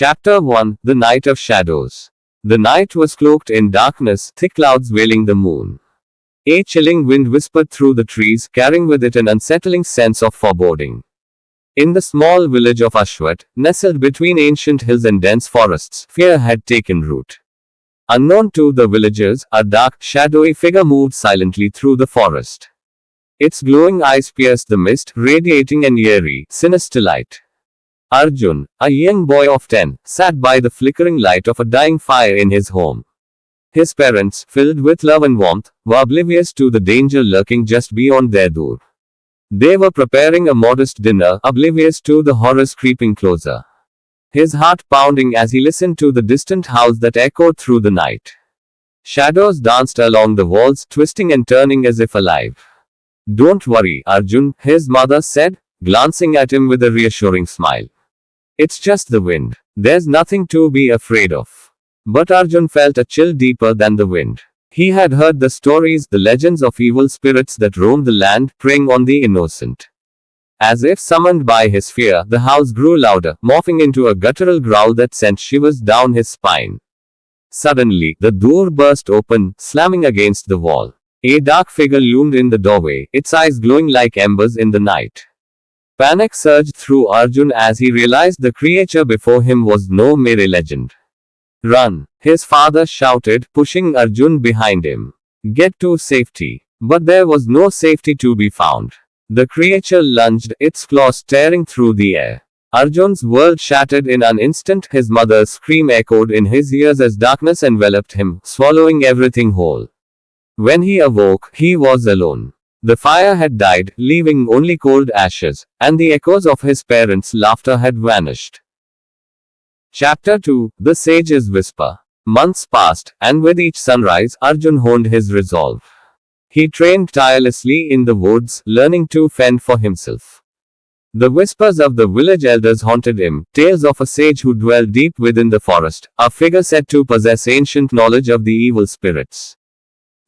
Chapter 1 The Night of Shadows. The night was cloaked in darkness, thick clouds veiling the moon. A chilling wind whispered through the trees, carrying with it an unsettling sense of foreboding. In the small village of Ashwat, nestled between ancient hills and dense forests, fear had taken root. Unknown to the villagers, a dark, shadowy figure moved silently through the forest. Its glowing eyes pierced the mist, radiating an eerie, sinister light. Arjun, a young boy of 10, sat by the flickering light of a dying fire in his home. His parents, filled with love and warmth, were oblivious to the danger lurking just beyond their door. They were preparing a modest dinner, oblivious to the horrors creeping closer. His heart pounding as he listened to the distant howls that echoed through the night. Shadows danced along the walls, twisting and turning as if alive. "Don't worry, Arjun," his mother said, glancing at him with a reassuring smile. "It's just the wind. There's nothing to be afraid of." But Arjun felt a chill deeper than the wind. He had heard the stories, the legends of evil spirits that roamed the land, preying on the innocent. As if summoned by his fear, the howls grew louder, morphing into a guttural growl that sent shivers down his spine. Suddenly, the door burst open, slamming against the wall. A dark figure loomed in the doorway, its eyes glowing like embers in the night. Panic surged through Arjun as he realized the creature before him was no mere legend. "Run!" his father shouted, pushing Arjun behind him. "Get to safety." But there was no safety to be found. The creature lunged, its claws tearing through the air. Arjun's world shattered in an instant, his mother's scream echoed in his ears as darkness enveloped him, swallowing everything whole. When he awoke, he was alone. The fire had died, leaving only cold ashes, and the echoes of his parents' laughter had vanished. Chapter 2 The Sage's Whisper. Months passed, and with each sunrise, Arjun honed his resolve. He trained tirelessly in the woods, learning to fend for himself. The whispers of the village elders haunted him, tales of a sage who dwelled deep within the forest, a figure said to possess ancient knowledge of the evil spirits.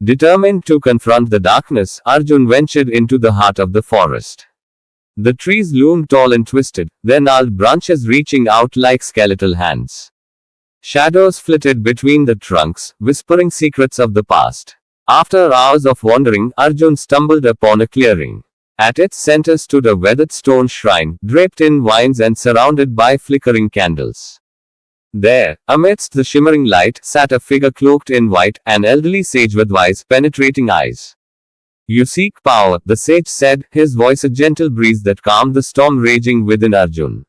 Determined to confront the darkness, Arjun ventured into the heart of the forest. The trees loomed tall and twisted, their gnarled branches reaching out like skeletal hands. Shadows flitted between the trunks, whispering secrets of the past. After hours of wandering, Arjun stumbled upon a clearing. At its center stood a weathered stone shrine, draped in vines and surrounded by flickering candles. There, amidst the shimmering light, sat a figure cloaked in white, an elderly sage with wise, penetrating eyes. "You seek power," the sage said, his voice a gentle breeze that calmed the storm raging within Arjun.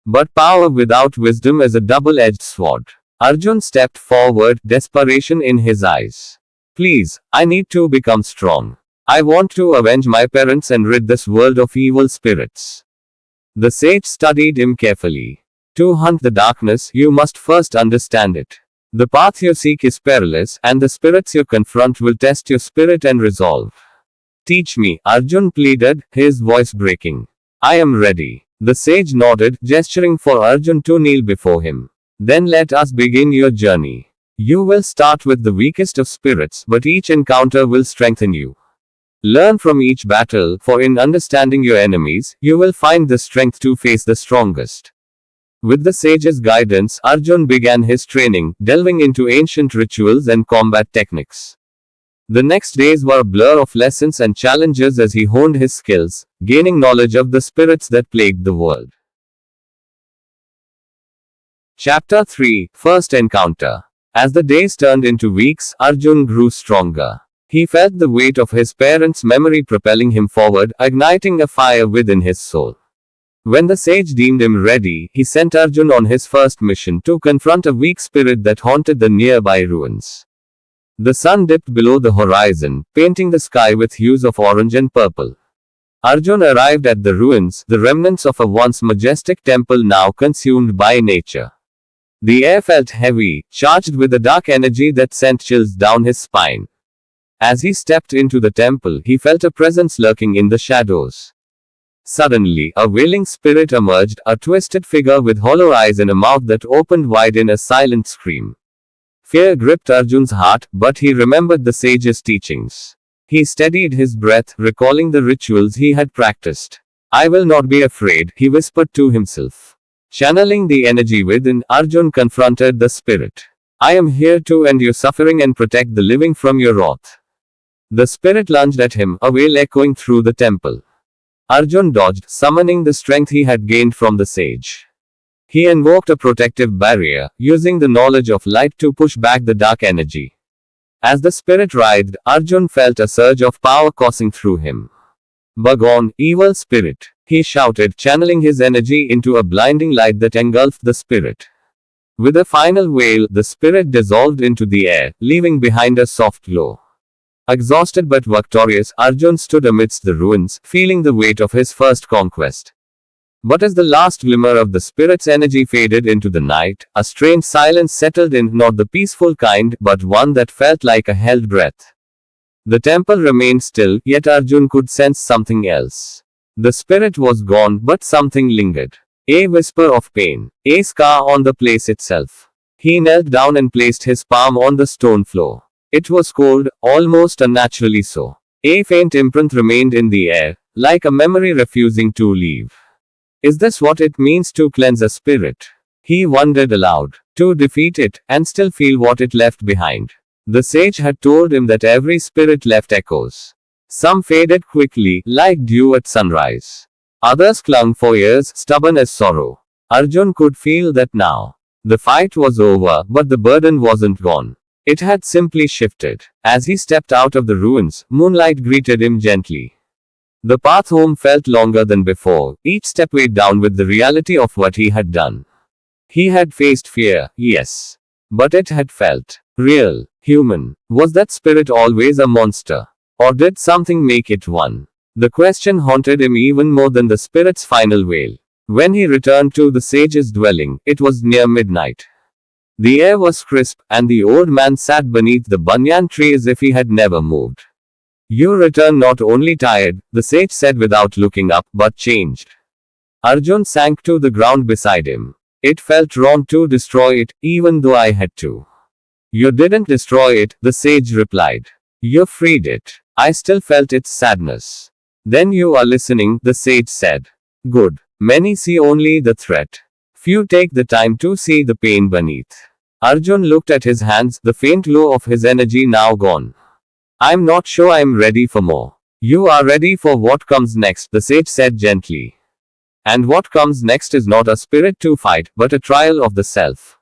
"But power without wisdom is a double-edged sword." Arjun stepped forward, desperation in his eyes. "Please, I need to become strong. I want to avenge my parents and rid this world of evil spirits." The sage studied him carefully. "To hunt the darkness, you must first understand it. The path you seek is perilous, and the spirits you confront will test your spirit and resolve. Teach me," Arjun pleaded, his voice breaking. "I am ready." The sage nodded, gesturing for Arjun to kneel before him. "Then let us begin your journey. You will start with the weakest of spirits, but each encounter will strengthen you. Learn from each battle, for in understanding your enemies, you will find the strength to face the strongest." With the sage's guidance, Arjun began his training, delving into ancient rituals and combat techniques. The next days were a blur of lessons and challenges as he honed his skills, gaining knowledge of the spirits that plagued the world. Chapter 3 First Encounter. As the days turned into weeks, Arjun grew stronger. He felt the weight of his parents' memory propelling him forward, igniting a fire within his soul. When the sage deemed him ready, he sent Arjun on his first mission to confront a weak spirit that haunted the nearby ruins. The sun dipped below the horizon, painting the sky with hues of orange and purple. Arjun arrived at the ruins, the remnants of a once majestic temple now consumed by nature. The air felt heavy, charged with a dark energy that sent chills down his spine. As he stepped into the temple, he felt a presence lurking in the shadows. Suddenly, a wailing spirit emerged, a twisted figure with hollow eyes and a mouth that opened wide in a silent scream. Fear gripped Arjun's heart, but he remembered the sage's teachings. He steadied his breath, recalling the rituals he had practiced. "I will not be afraid," he whispered to himself. Channeling the energy within, Arjun confronted the spirit. I am here to end your suffering and protect the living from your wrath. The spirit lunged at him, a wail echoing through the temple. Arjun dodged, summoning the strength he had gained from the sage. He invoked a protective barrier, using the knowledge of light to push back the dark energy. As the spirit writhed, Arjun felt a surge of power coursing through him. Begone, evil spirit, he shouted, channeling his energy into a blinding light that engulfed the spirit. With a final wail, the spirit dissolved into the air, leaving behind a soft glow. Exhausted but victorious, Arjun stood amidst the ruins, feeling the weight of his first conquest. But as the last glimmer of the spirit's energy faded into the night, a strange silence settled in, not the peaceful kind, but one that felt like a held breath. The temple remained still, yet Arjun could sense something else. The spirit was gone, but something lingered. A whisper of pain, a scar on the place itself. He knelt down and placed his palm on the stone floor. It was cold, almost unnaturally so. A faint imprint remained in the air, like a memory refusing to leave. Is this what it means to cleanse a spirit? He wondered aloud. To defeat it, and still feel what it left behind. The sage had told him that every spirit left echoes. Some faded quickly, like dew at sunrise. Others clung for years, stubborn as sorrow. Arjun could feel that now. The fight was over, but the burden wasn't gone. It had simply shifted. As he stepped out of the ruins, moonlight greeted him gently. The path home felt longer than before, each step weighed down with the reality of what he had done. He had faced fear, yes. But it had felt real, human. Was that spirit always a monster? Or did something make it one? The question haunted him even more than the spirit's final wail. When he returned to the sage's dwelling, it was near midnight. The air was crisp, and the old man sat beneath the banyan tree as if he had never moved. You return not only tired, the sage said without looking up, but changed. Arjun sank to the ground beside him. It felt wrong to destroy it, even though I had to. You didn't destroy it, the sage replied. You freed it. I still felt its sadness. Then you are listening, the sage said. Good. Many see only the threat. Few take the time to see the pain beneath. Arjun looked at his hands, the faint glow of his energy now gone. I'm not sure I'm ready for more. You are ready for what comes next, the sage said gently. And what comes next is not a spirit to fight, but a trial of the self.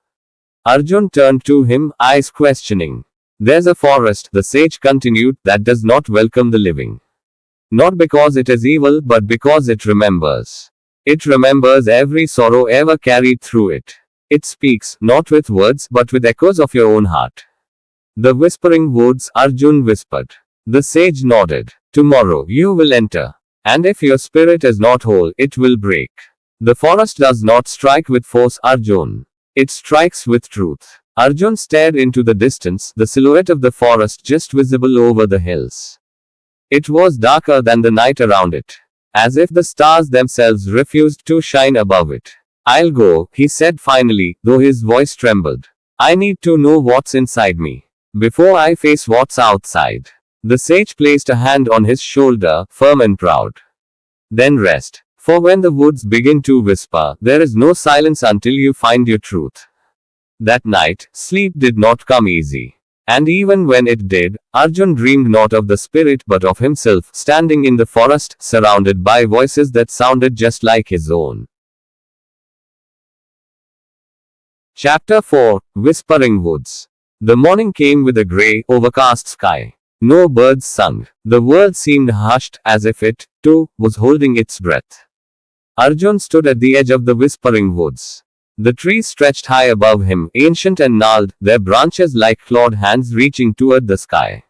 Arjun turned to him, eyes questioning. There's a forest, the sage continued, that does not welcome the living. Not because it is evil, but because it remembers. It remembers every sorrow ever carried through it. It speaks, not with words, but with echoes of your own heart. The whispering woods, Arjun whispered. The sage nodded. Tomorrow, you will enter. And if your spirit is not whole, it will break. The forest does not strike with force, Arjun. It strikes with truth. Arjun stared into the distance, the silhouette of the forest just visible over the hills. It was darker than the night around it. As if the stars themselves refused to shine above it. I'll go, he said finally, though his voice trembled. I need to know what's inside me. Before I face what's outside. The sage placed a hand on his shoulder, firm and proud. Then rest. For when the woods begin to whisper, there is no silence until you find your truth. That night, sleep did not come easy. And even when it did, Arjun dreamed not of the spirit but of himself, standing in the forest, surrounded by voices that sounded just like his own. Chapter 4, Whispering Woods. The morning came with a gray, overcast sky. No birds sung. The world seemed hushed, as if it, too, was holding its breath. Arjun stood at the edge of the whispering woods. The trees stretched high above him, ancient and gnarled, their branches like clawed hands reaching toward the sky.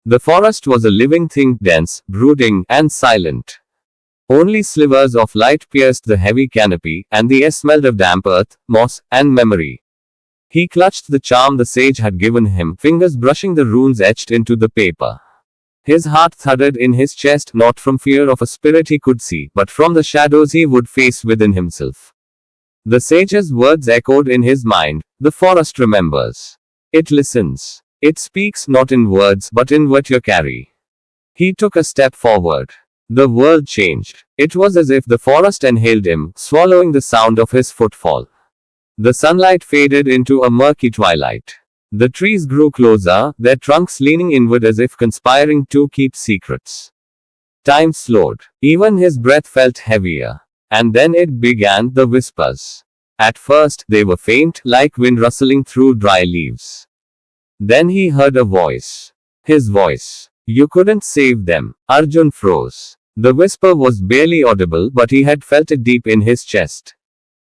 The forest was a living thing, dense, brooding, and silent. Only slivers of light pierced the heavy canopy, and the air smelled of damp earth, moss, and memory. He clutched the charm the sage had given him, fingers brushing the runes etched into the paper. His heart thudded in his chest, not from fear of a spirit he could see, but from the shadows he would face within himself. The sage's words echoed in his mind. The forest remembers. It listens. It speaks not in words but in what you carry. He took a step forward. The world changed. It was as if the forest inhaled him, swallowing the sound of his footfall. The sunlight faded into a murky twilight. The trees grew closer, their trunks leaning inward as if conspiring to keep secrets. Time slowed. Even his breath felt heavier. And then it began, the whispers. At first, they were faint, like wind rustling through dry leaves. Then he heard a voice. His voice. You couldn't save them. Arjun froze. The whisper was barely audible, but he had felt it deep in his chest.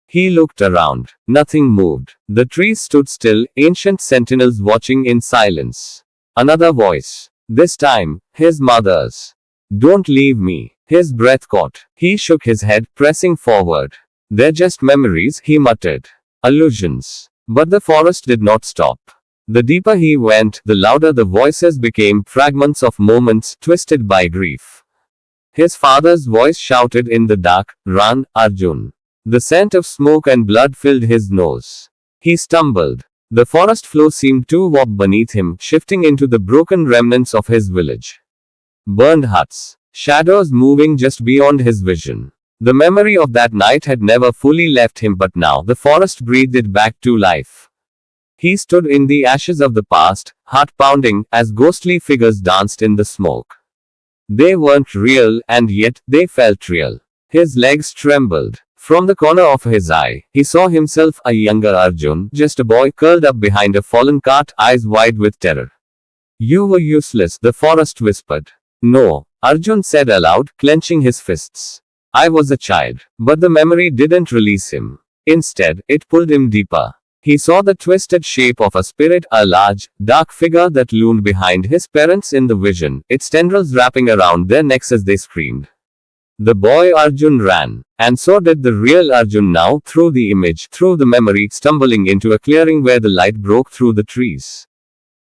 He looked around. Nothing moved. The trees stood still, ancient sentinels watching in silence. Another voice. This time, his mother's. Don't leave me. His breath caught. He shook his head, pressing forward. They're just memories, he muttered. Illusions. But the forest did not stop. The deeper he went, the louder the voices became, fragments of moments, twisted by grief. His father's voice shouted in the dark, Run, Arjun. The scent of smoke and blood filled his nose. He stumbled. The forest floor seemed to warp beneath him, shifting into the broken remnants of his village. Burned huts. Shadows moving just beyond his vision. The memory of that night had never fully left him, but now the forest breathed it back to life. He stood in the ashes of the past, heart pounding, as ghostly figures danced in the smoke. They weren't real, and yet they felt real. His legs trembled. From the corner of his eye, he saw himself, a younger Arjun, just a boy curled up behind a fallen cart, eyes wide with terror. You were useless, the forest whispered. No, Arjun said aloud, clenching his fists. I was a child. But the memory didn't release him. Instead, it pulled him deeper. He saw the twisted shape of a spirit, a large, dark figure that loomed behind his parents in the vision, its tendrils wrapping around their necks as they screamed. The boy Arjun ran. And so did the real Arjun now, through the image, through the memory, stumbling into a clearing where the light broke through the trees.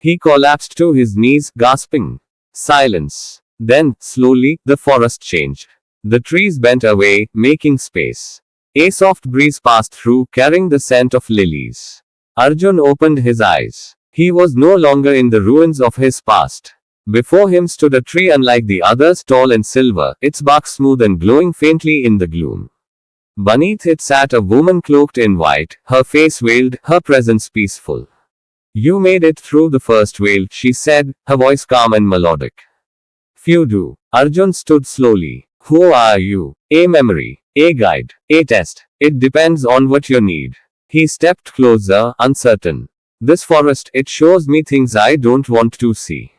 He collapsed to his knees, gasping. Silence. Then, slowly, the forest changed. The trees bent away, making space. A soft breeze passed through, carrying the scent of lilies. Arjun opened his eyes. He was no longer in the ruins of his past. Before him stood a tree unlike the others, tall and silver, its bark smooth and glowing faintly in the gloom. Beneath it sat a woman cloaked in white, her face veiled, her presence peaceful. You made it through the first veil, she said, her voice calm and melodic. Few do. Arjun stood slowly. Who are you? A memory, a guide, a test. It depends on what you need. He stepped closer, uncertain. This forest, it shows me things I don't want to see.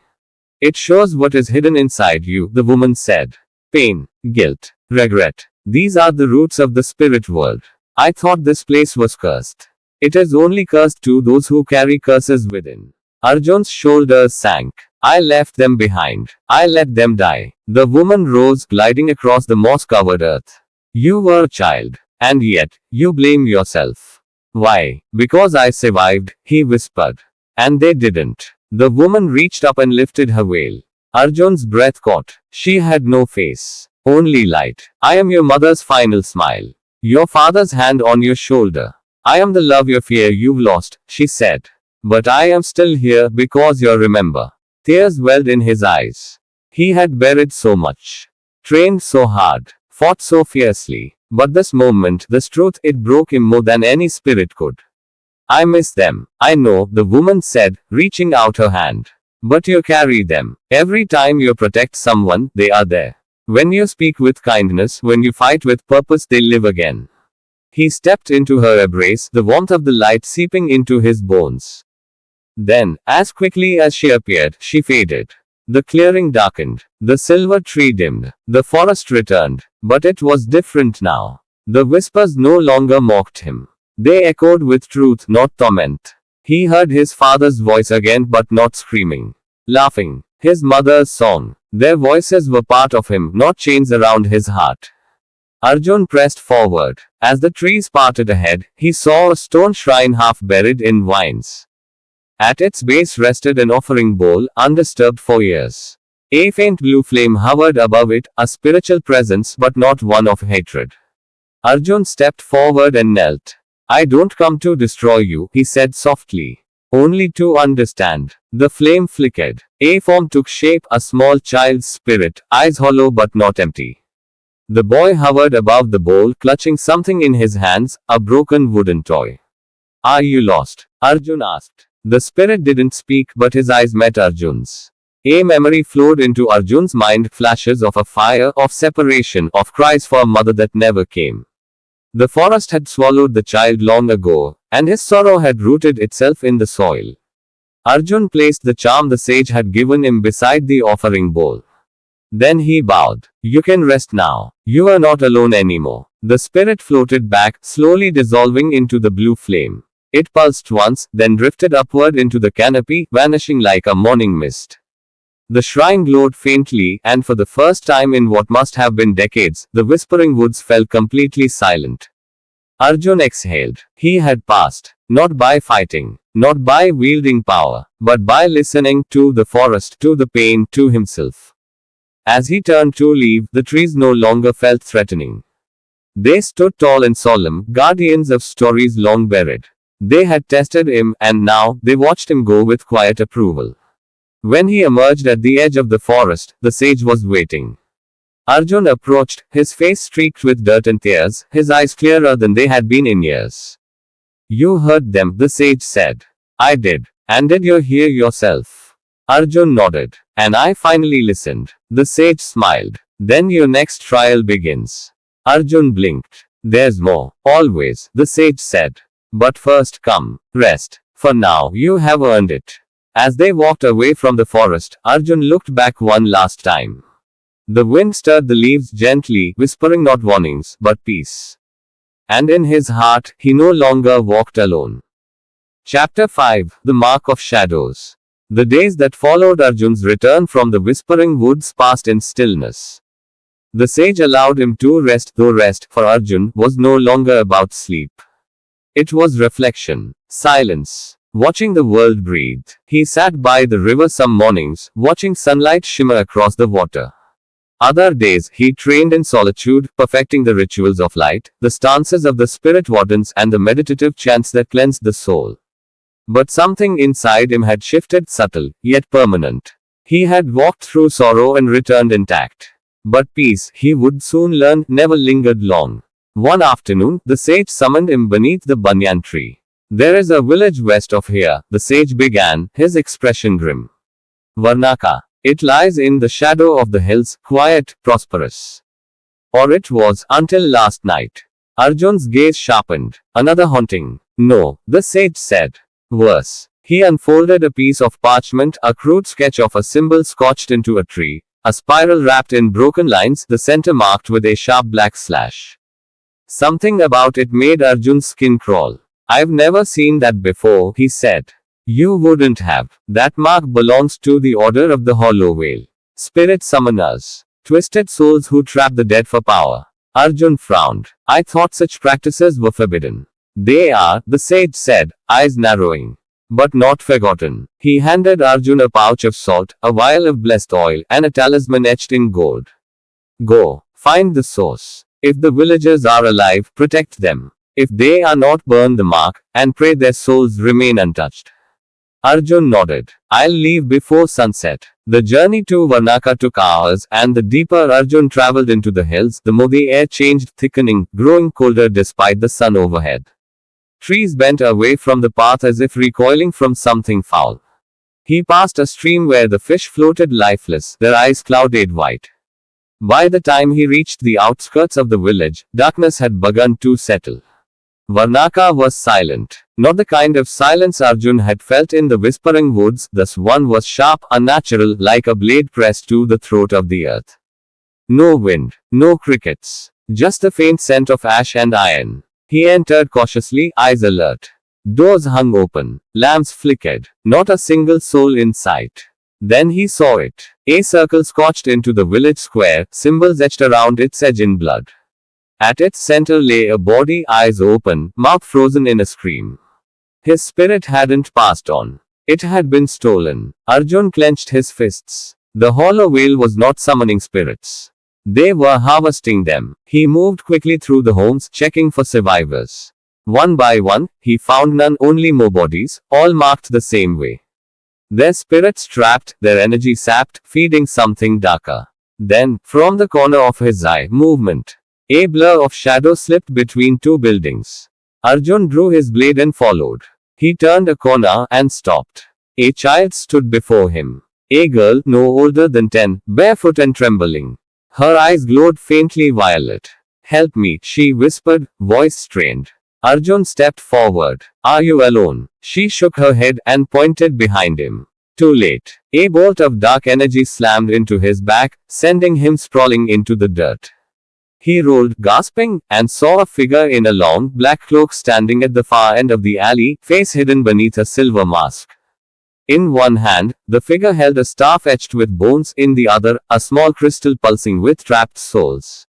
It shows what is hidden inside you, the woman said. Pain, guilt, regret. These are the roots of the spirit world. I thought this place was cursed. It is only cursed to those who carry curses within. Arjun's shoulders sank. I left them behind. I let them die. The woman rose, gliding across the moss-covered earth. You were a child. And yet, you blame yourself. Why? Because I survived, he whispered. And they didn't. The woman reached up and lifted her veil. Arjun's breath caught. She had no face. Only light. I am your mother's final smile. Your father's hand on your shoulder. I am the love you fear you've lost, she said. But I am still here because you remember. Tears welled in his eyes. He had buried so much. Trained so hard. Fought so fiercely. But this moment, this truth, it broke him more than any spirit could. I miss them. I know, the woman said, reaching out her hand. But you carry them. Every time you protect someone, they are there. When you speak with kindness, when you fight with purpose, they live again. He stepped into her embrace, the warmth of the light seeping into his bones. Then, as quickly as she appeared, she faded. The clearing darkened. The silver tree dimmed. The forest returned. But it was different now. The whispers no longer mocked him. They echoed with truth, not torment. He heard his father's voice again, but not screaming. Laughing. His mother's song. Their voices were part of him, not chains around his heart. Arjun pressed forward. As the trees parted ahead, he saw a stone shrine half buried in vines. At its base rested an offering bowl, undisturbed for years. A faint blue flame hovered above it, a spiritual presence, but not one of hatred. Arjun stepped forward and knelt. I don't come to destroy you, he said softly. only to understand. The flame flickered. A form took shape, a small child's spirit, eyes hollow but not empty. The boy hovered above the bowl, clutching something in his hands, a broken wooden toy. Are you lost? Arjun asked. The spirit didn't speak, but his eyes met Arjun's. A memory flowed into Arjun's mind, flashes of a fire, of separation, of cries for a mother that never came. The forest had swallowed the child long ago, and his sorrow had rooted itself in the soil. Arjun placed the charm the sage had given him beside the offering bowl. Then he bowed. You can rest now. You are not alone anymore. The spirit floated back, slowly dissolving into the blue flame. It pulsed once, then drifted upward into the canopy, vanishing like a morning mist. The shrine glowed faintly, and for the first time in what must have been decades, the whispering woods fell completely silent. Arjun exhaled. He had passed. Not by fighting, not by wielding power, but by listening to the forest, to the pain, to himself. As he turned to leave, the trees no longer felt threatening. They stood tall and solemn, guardians of stories long buried. They had tested him, and now, they watched him go with quiet approval. When he emerged at the edge of the forest, the sage was waiting. Arjun approached, his face streaked with dirt and tears, his eyes clearer than they had been in years. You heard them, the sage said. I did. And did you hear yourself? Arjun nodded. And I finally listened. The sage smiled. Then your next trial begins. Arjun blinked. There's more. Always, the sage said. But first come, rest. For now, you have earned it. As they walked away from the forest, Arjun looked back one last time. The wind stirred the leaves gently, whispering not warnings, but peace. And in his heart, he no longer walked alone. Chapter 5, The Mark of Shadows. The days that followed Arjun's return from the whispering woods passed in stillness. The sage allowed him to rest, though rest, for Arjun, was no longer about sleep. It was reflection, silence. Watching the world breathe. He sat by the river some mornings, watching sunlight shimmer across the water. Other days, he trained in solitude, perfecting the rituals of light, the stances of the spirit wardens, and the meditative chants that cleansed the soul. But something inside him had shifted, subtle, yet permanent. He had walked through sorrow and returned intact. But peace, he would soon learn, never lingered long. One afternoon, the sage summoned him beneath the banyan tree. There is a village west of here, the sage began, his expression grim. Varnaka. It lies in the shadow of the hills, quiet, prosperous. Or it was, until last night. Arjun's gaze sharpened. Another haunting. No, the sage said. Worse. He unfolded a piece of parchment, a crude sketch of a symbol scotched into a tree, a spiral wrapped in broken lines, the center marked with a sharp black slash. Something about it made Arjun's skin crawl. I've never seen that before, he said. You wouldn't have. That mark belongs to the Order of the Hollow Whale. Spirit summoners. Twisted souls who trap the dead for power. Arjun frowned. I thought such practices were forbidden. They are, the sage said, eyes narrowing. But not forgotten. He handed Arjun a pouch of salt, a vial of blessed oil, and a talisman etched in gold. Go. Find the source. If the villagers are alive, protect them. If they are not, burn the mark, and pray their souls remain untouched. Arjun nodded. I'll leave before sunset. The journey to Varnaka took hours, and the deeper Arjun traveled into the hills, the more the air changed, thickening, growing colder despite the sun overhead. Trees bent away from the path as if recoiling from something foul. He passed a stream where the fish floated lifeless, their eyes clouded white. By the time he reached the outskirts of the village, darkness had begun to settle. Varnaka was silent. Not the kind of silence Arjun had felt in the whispering woods, this one was sharp, unnatural, like a blade pressed to the throat of the earth. No wind, no crickets, just the faint scent of ash and iron. He entered cautiously, eyes alert. Doors hung open, lamps flickered, not a single soul in sight. Then he saw it. A circle scotched into the village square, symbols etched around its edge in blood. At its center lay a body, eyes open, mouth frozen in a scream. His spirit hadn't passed on. It had been stolen. Arjun clenched his fists. The hollow whale was not summoning spirits. They were harvesting them. He moved quickly through the homes, checking for survivors. One by one, he found none, only more bodies, all marked the same way. Their spirits trapped, their energy sapped, feeding something darker. Then, from the corner of his eye, movement. A blur of shadow slipped between two buildings. Arjun drew his blade and followed. He turned a corner and stopped. A child stood before him. A girl, no older than 10, barefoot and trembling. Her eyes glowed faintly violet. "Help me," she whispered, voice strained. Arjun stepped forward. "Are you alone?" She shook her head and pointed behind him. Too late. A bolt of dark energy slammed into his back, sending him sprawling into the dirt. He rolled, gasping, and saw a figure in a long, black cloak standing at the far end of the alley, face hidden beneath a silver mask. In one hand, the figure held a staff etched with bones, in the other, a small crystal pulsing with trapped souls.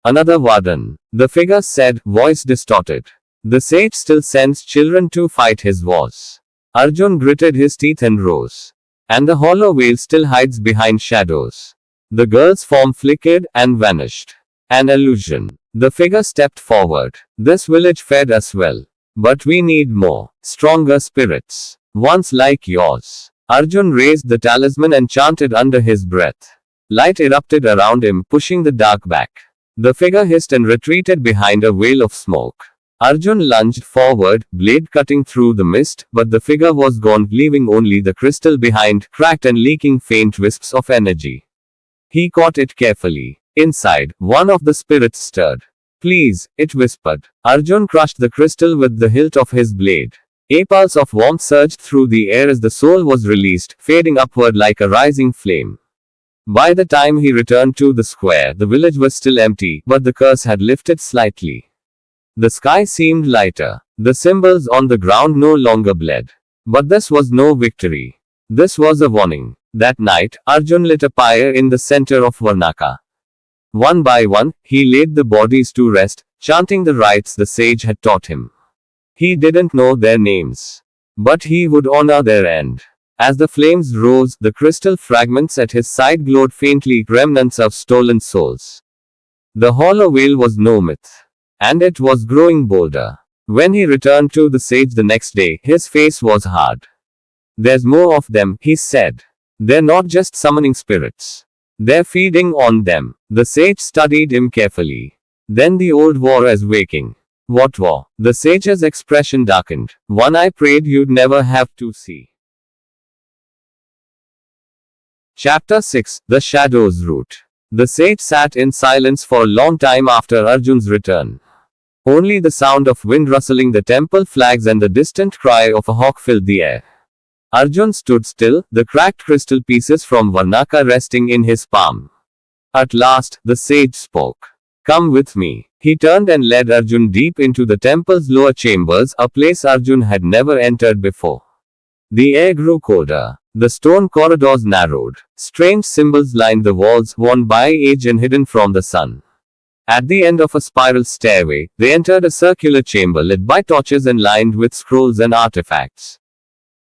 "Another warden," the figure said, voice distorted. "The sage still sends children to fight his wars." Arjun gritted his teeth and rose. "And the hollow veil still hides behind shadows." The girl's form flickered and vanished. "An illusion." The figure stepped forward. "This village fed us well. But we need more, stronger spirits. Ones like yours." Arjun raised the talisman and chanted under his breath. Light erupted around him, pushing the dark back. The figure hissed and retreated behind a veil of smoke. Arjun lunged forward, blade cutting through the mist, but the figure was gone, leaving only the crystal behind, cracked and leaking faint wisps of energy. He caught it carefully. Inside, one of the spirits stirred. "Please," it whispered. Arjun crushed the crystal with the hilt of his blade. A pulse of warmth surged through the air as the soul was released, fading upward like a rising flame. By the time he returned to the square, the village was still empty, but the curse had lifted slightly. The sky seemed lighter. The symbols on the ground no longer bled. But this was no victory. This was a warning. That night, Arjun lit a pyre in the center of Varnaka. One by one, he laid the bodies to rest, chanting the rites the sage had taught him. He didn't know their names. But he would honor their end. As the flames rose, the crystal fragments at his side glowed faintly, remnants of stolen souls. The hollow veil was no myth. And it was growing bolder. When he returned to the sage the next day, his face was hard. "There's more of them," he said. "They're not just summoning spirits. They're feeding on them." The sage studied him carefully. "Then the old war is waking." "What war?" The sage's expression darkened. "One I prayed you'd never have to see." Chapter 6: The Shadow's Root. The sage sat in silence for a long time after Arjun's return. Only the sound of wind rustling the temple flags and the distant cry of a hawk filled the air. Arjun stood still, the cracked crystal pieces from Varnaka resting in his palm. At last, the sage spoke. "Come with me." He turned and led Arjun deep into the temple's lower chambers, a place Arjun had never entered before. The air grew colder. The stone corridors narrowed. Strange symbols lined the walls, worn by age and hidden from the sun. At the end of a spiral stairway, they entered a circular chamber lit by torches and lined with scrolls and artifacts.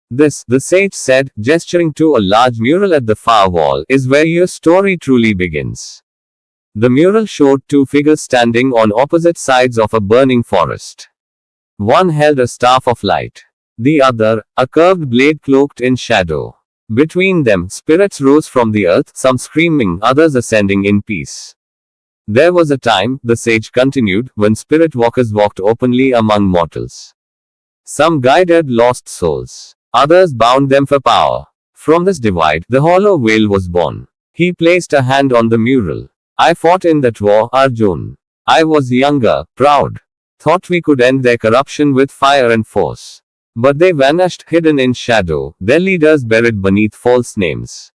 "This," the sage said, gesturing to a large mural at the far wall, "is where your story truly begins." The mural showed two figures standing on opposite sides of a burning forest. One held a staff of light. The other, a curved blade cloaked in shadow. Between them, spirits rose from the earth, some screaming, others ascending in peace. "There was a time," the sage continued, "when spirit walkers walked openly among mortals. Some guided lost souls. Others bound them for power. From this divide, the hollow veil was born." He placed a hand on the mural. "I fought in that war, Arjun. I was younger, proud. Thought we could end their corruption with fire and force. But they vanished, hidden in shadow, their leaders buried beneath false names."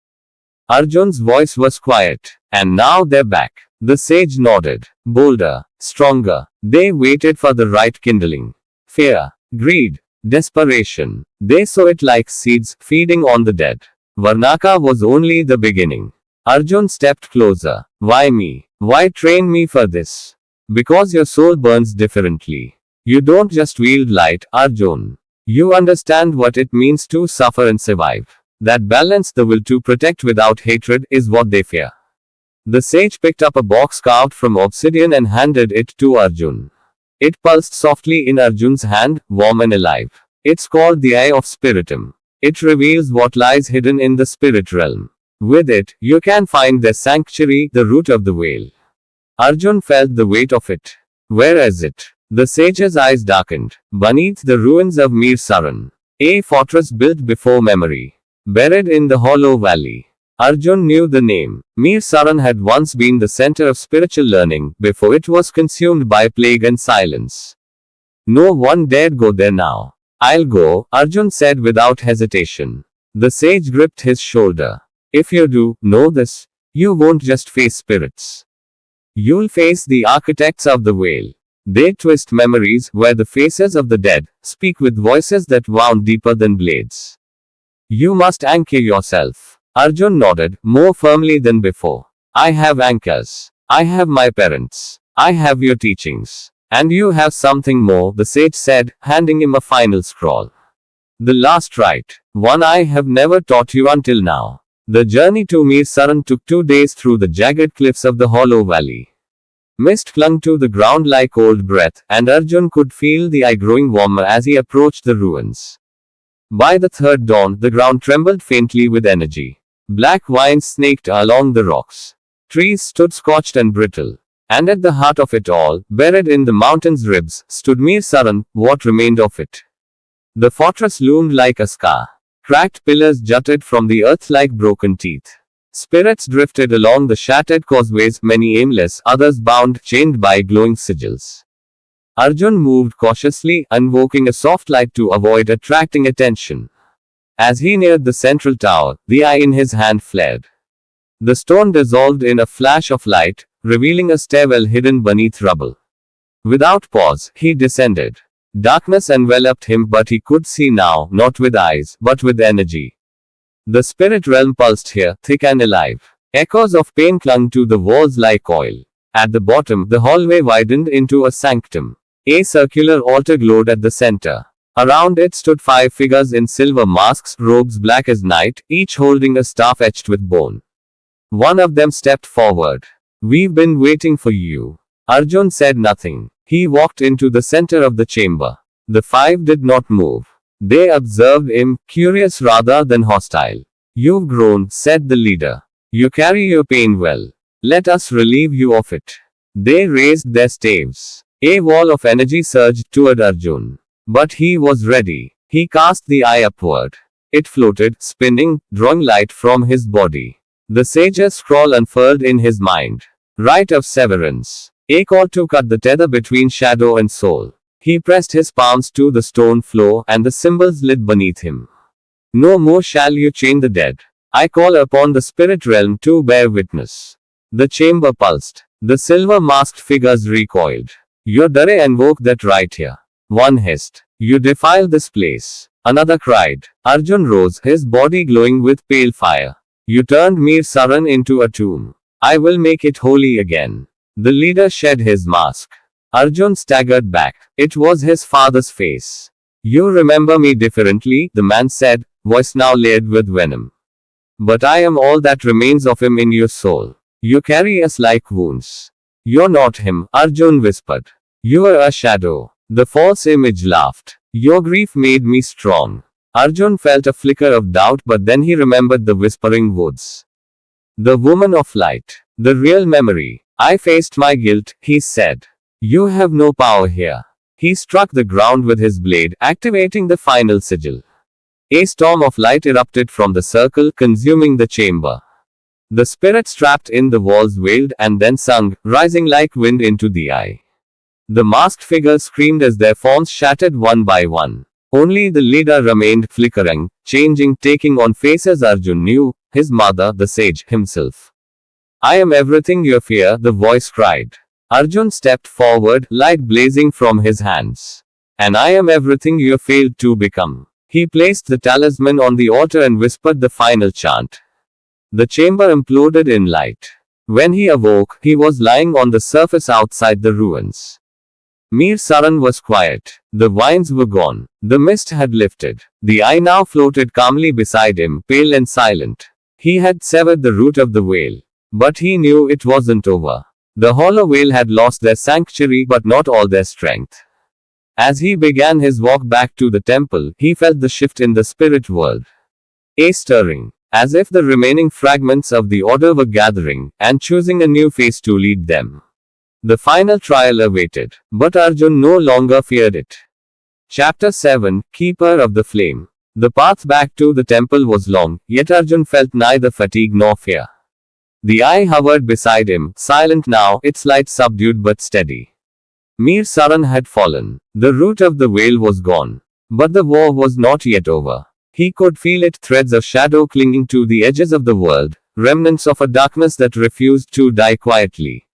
Arjun's voice was quiet. "And now they're back." The sage nodded. "Bolder, stronger. They waited for the right kindling. Fear, greed, desperation. They sow it like seeds, feeding on the dead. Varnaka was only the beginning." Arjun stepped closer. "Why me? Why train me for this?" "Because your soul burns differently. You don't just wield light, Arjun. You understand what it means to suffer and survive. That balance, the will to protect without hatred, is what they fear." The sage picked up a box carved from obsidian and handed it to Arjun. It pulsed softly in Arjun's hand, warm and alive. It's called the Eye of Spiritum. It reveals what lies hidden in the spirit realm. With it, you can find their sanctuary, the root of the veil. Arjun felt the weight of it. Where is it? The sage's eyes darkened. Beneath the ruins of Mir Saran, a fortress built before memory, buried in the hollow valley. Arjun knew the name. Mir Saran had once been the center of spiritual learning, before it was consumed by plague and silence. No one dared go there now. I'll go, Arjun said without hesitation. The sage gripped his shoulder. If you do, know this, you won't just face spirits. You'll face the architects of the veil. They twist memories, wear the faces of the dead, speak with voices that wound deeper than blades. You must anchor yourself. Arjun nodded, more firmly than before. I have anchors. I have my parents. I have your teachings. And you have something more, the sage said, handing him a final scroll. The last rite. One I have never taught you until now. The journey to Mir Saran took 2 days through the jagged cliffs of the hollow valley. Mist clung to the ground like old breath, and Arjun could feel the eye growing warmer as he approached the ruins. By the third dawn, the ground trembled faintly with energy. Black vines snaked along the rocks. Trees stood scorched and brittle. And at the heart of it all, buried in the mountain's ribs, stood Mir Saran, what remained of it. The fortress loomed like a scar. Cracked pillars jutted from the earth like broken teeth. Spirits drifted along the shattered causeways, many aimless, others bound, chained by glowing sigils. Arjun moved cautiously, invoking a soft light to avoid attracting attention. As he neared the central tower, the eye in his hand flared. The stone dissolved in a flash of light, revealing a stairwell hidden beneath rubble. Without pause, he descended. Darkness enveloped him, but he could see now, not with eyes, but with energy. The spirit realm pulsed here, thick and alive. Echoes of pain clung to the walls like oil. At the bottom, the hallway widened into a sanctum. A circular altar glowed at the center. Around it stood 5 figures in silver masks, robes black as night, each holding a staff etched with bone. One of them stepped forward. We've been waiting for you. Arjun said nothing. He walked into the center of the chamber. The 5 did not move. They observed him, curious rather than hostile. You've grown, said the leader. You carry your pain well. Let us relieve you of it. They raised their staves. A wall of energy surged toward Arjun. But he was ready. He cast the eye upward. It floated, spinning, drawing light from his body. The sage's scroll unfurled in his mind. Rite of severance. A call to cut the tether between shadow and soul. He pressed his palms to the stone floor, and the symbols lit beneath him. No more shall you chain the dead. I call upon the spirit realm to bear witness. The chamber pulsed. The silver-masked figures recoiled. Your Dare invoke that right here. One hissed. You defile this place. Another cried. Arjun rose, his body glowing with pale fire. You turned Mir Saran into a tomb. I will make it holy again. The leader shed his mask. Arjun staggered back. It was his father's face. You remember me differently, the man said, voice now layered with venom. But I am all that remains of him in your soul. You carry us like wounds. You're not him, Arjun whispered. You are a shadow. The false image laughed. Your grief made me strong. Arjun felt a flicker of doubt, but then he remembered the whispering woods. The woman of light. The real memory. I faced my guilt, he said. You have no power here. He struck the ground with his blade, activating the final sigil. A storm of light erupted from the circle, consuming the chamber. The spirits trapped in the walls wailed and then sung, rising like wind into the eye. The masked figures screamed as their forms shattered one by one. Only the leader remained, flickering, changing, taking on faces Arjun knew, his mother, the sage, himself. I am everything you fear, the voice cried. Arjun stepped forward, light blazing from his hands. And I am everything you failed to become. He placed the talisman on the altar and whispered the final chant. The chamber imploded in light. When he awoke, he was lying on the surface outside the ruins. Mir Saran was quiet. The vines were gone. The mist had lifted. The eye now floated calmly beside him, pale and silent. He had severed the root of the veil. But he knew it wasn't over. The hollow whale had lost their sanctuary but not all their strength. As he began his walk back to the temple, he felt the shift in the spirit world. A stirring, as if the remaining fragments of the order were gathering, and choosing a new face to lead them. The final trial awaited, but Arjun no longer feared it. Chapter 7, Keeper of the Flame. The path back to the temple was long, yet Arjun felt neither fatigue nor fear. The eye hovered beside him, silent now, its light subdued but steady. Mir Saran had fallen. The root of the whale was gone. But the war was not yet over. He could feel it, threads of shadow clinging to the edges of the world, remnants of a darkness that refused to die quietly.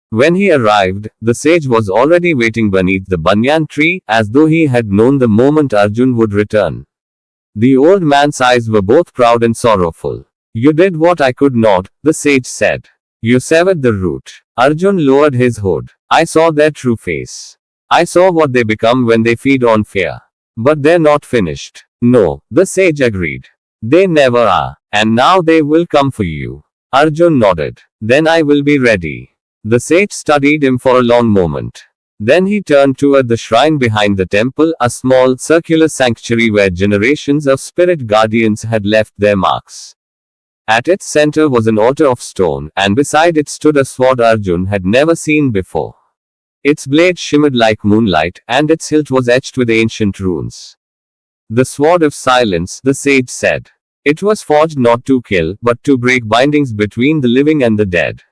When he arrived, the sage was already waiting beneath the banyan tree, as though he had known the moment Arjun would return. The old man's eyes were both proud and sorrowful. You did what I could not, the sage said. You severed the root. Arjun lowered his hood. I saw their true face. I saw what they become when they feed on fear. But they're not finished. No, the sage agreed. They never are. And now they will come for you. Arjun nodded. Then I will be ready. The sage studied him for a long moment. Then he turned toward the shrine behind the temple, a small, circular sanctuary where generations of spirit guardians had left their marks. At its center was an altar of stone, and beside it stood a sword Arjun had never seen before. Its blade shimmered like moonlight, and its hilt was etched with ancient runes. The sword of silence, the sage said. It was forged not to kill, but to break bindings between the living and the dead.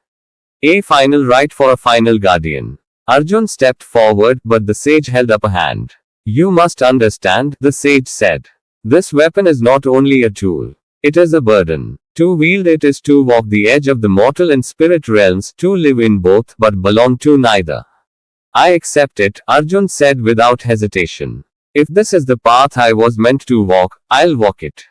A final rite for a final guardian. Arjun stepped forward, but the sage held up a hand. You must understand, the sage said. This weapon is not only a tool. It is a burden. To wield it is to walk the edge of the mortal and spirit realms, to live in both, but belong to neither. I accept it, Arjun said without hesitation. If this is the path I was meant to walk, I'll walk it.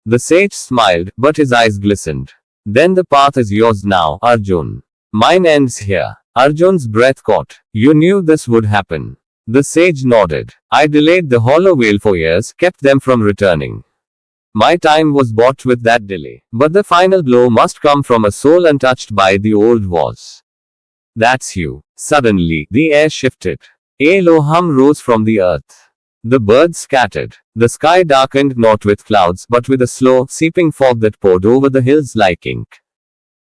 The sage smiled, but his eyes glistened. Then the path is yours now, Arjun. Mine ends here. Arjun's breath caught. You knew this would happen. The sage nodded. I delayed the hollow whale for years, kept them from returning. My time was bought with that delay. But the final blow must come from a soul untouched by the old wars. That's you. Suddenly, the air shifted. A low hum rose from the earth. The birds scattered. The sky darkened not with clouds, but with a slow, seeping fog that poured over the hills like ink.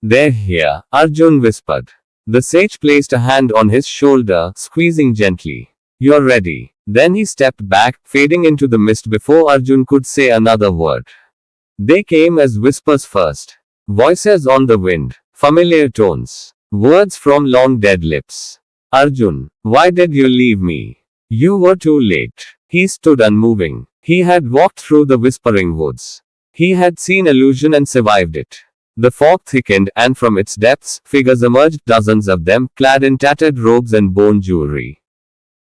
They're here, Arjun whispered. The sage placed a hand on his shoulder, squeezing gently. You're ready. Then he stepped back, fading into the mist before Arjun could say another word. They came as whispers first. Voices on the wind. Familiar tones. Words from long dead lips. Arjun, why did you leave me? You were too late. He stood unmoving. He had walked through the whispering woods. He had seen illusion and survived it. The fog thickened, and from its depths, figures emerged, dozens of them, clad in tattered robes and bone jewelry.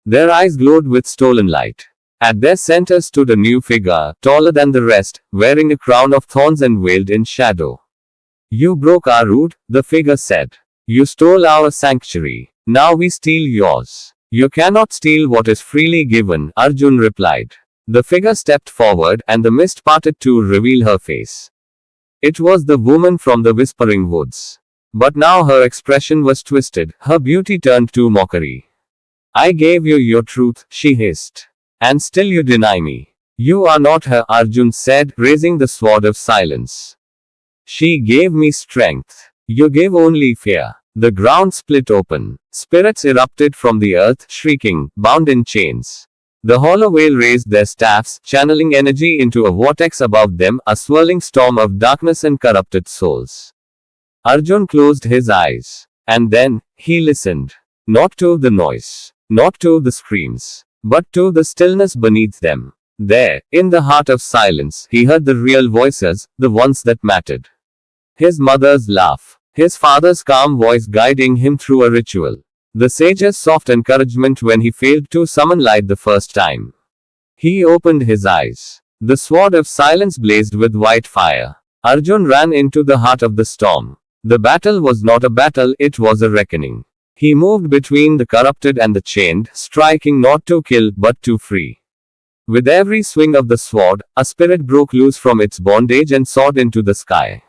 Their eyes glowed with stolen light. At their center stood a new figure, taller than the rest, wearing a crown of thorns and veiled in shadow. You broke our root, the figure said. You stole our sanctuary. Now we steal yours. You cannot steal what is freely given, Arjun replied. The figure stepped forward, and the mist parted to reveal her face. It was the woman from the whispering woods. But now her expression was twisted, her beauty turned to mockery. I gave you your truth, she hissed. And still you deny me. You are not her, Arjun said, raising the sword of silence. She gave me strength. You gave only fear. The ground split open. Spirits erupted from the earth, shrieking, bound in chains. The hollow whale raised their staffs, channeling energy into a vortex above them, a swirling storm of darkness and corrupted souls. Arjun closed his eyes. And then, he listened. Not to the noise. Not to the screams. But to the stillness beneath them. There, in the heart of silence, he heard the real voices, the ones that mattered. His mother's laugh. His father's calm voice guiding him through a ritual. The sage's soft encouragement when he failed to summon light the first time. He opened his eyes. The sword of silence blazed with white fire. Arjun ran into the heart of the storm. The battle was not a battle, it was a reckoning. He moved between the corrupted and the chained, striking not to kill, but to free. With every swing of the sword, a spirit broke loose from its bondage and soared into the sky.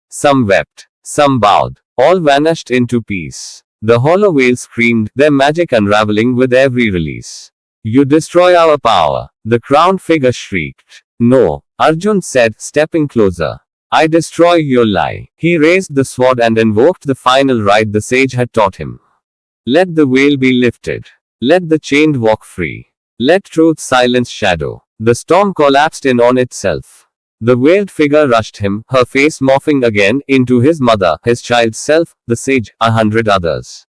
Some wept. Some bowed. All vanished into peace. The hollow whale screamed, their magic unraveling with every release. You destroy our power, the crowned figure shrieked. No, Arjun said, stepping closer. I destroy your lie. He raised the sword and invoked the final rite the sage had taught him. Let the veil be lifted. Let the chained walk free. Let truth silence shadow. The storm collapsed in on itself. The veiled figure rushed him, her face morphing again into his mother, his child's self, the sage, 100 others.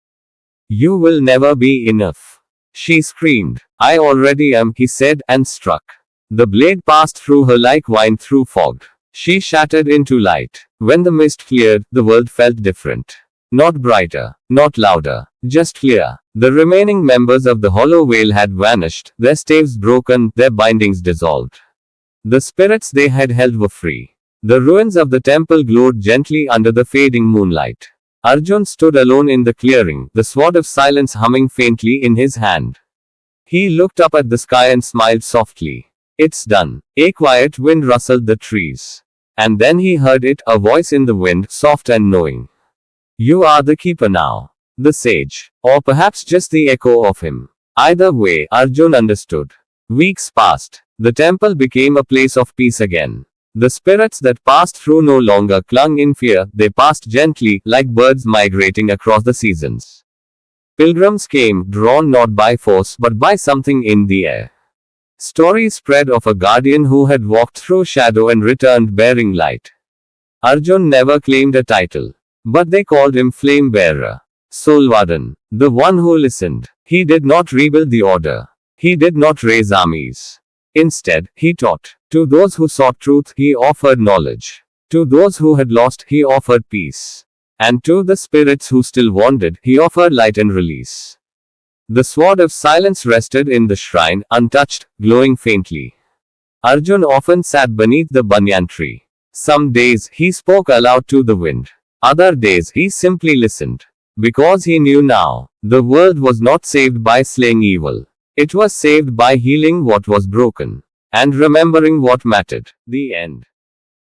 You will never be enough. She screamed. I already am, he said, and struck. The blade passed through her like wine through fog. She shattered into light. When the mist cleared, the world felt different. Not brighter, not louder, just clear. The remaining members of the hollow whale had vanished, their staves broken, their bindings dissolved. The spirits they had held were free. The ruins of the temple glowed gently under the fading moonlight. Arjun stood alone in the clearing, the sword of silence humming faintly in his hand. He looked up at the sky and smiled softly. It's done. A quiet wind rustled the trees. And then he heard it, a voice in the wind, soft and knowing. You are the keeper now. The sage. Or perhaps just the echo of him. Either way, Arjun understood. Weeks passed. The temple became a place of peace again. The spirits that passed through no longer clung in fear, they passed gently, like birds migrating across the seasons. Pilgrims came, drawn not by force but by something in the air. Stories spread of a guardian who had walked through shadow and returned bearing light. Arjun never claimed a title. But they called him Flame Bearer. Soulwarden. The one who listened. He did not rebuild the order. He did not raise armies. Instead, he taught. To those who sought truth, he offered knowledge. To those who had lost, he offered peace. And to the spirits who still wandered, he offered light and release. The sword of silence rested in the shrine, untouched, glowing faintly. Arjun often sat beneath the banyan tree. Some days, he spoke aloud to the wind. Other days, he simply listened. Because he knew now, the world was not saved by slaying evil. It was saved by healing what was broken. And remembering what mattered. The end.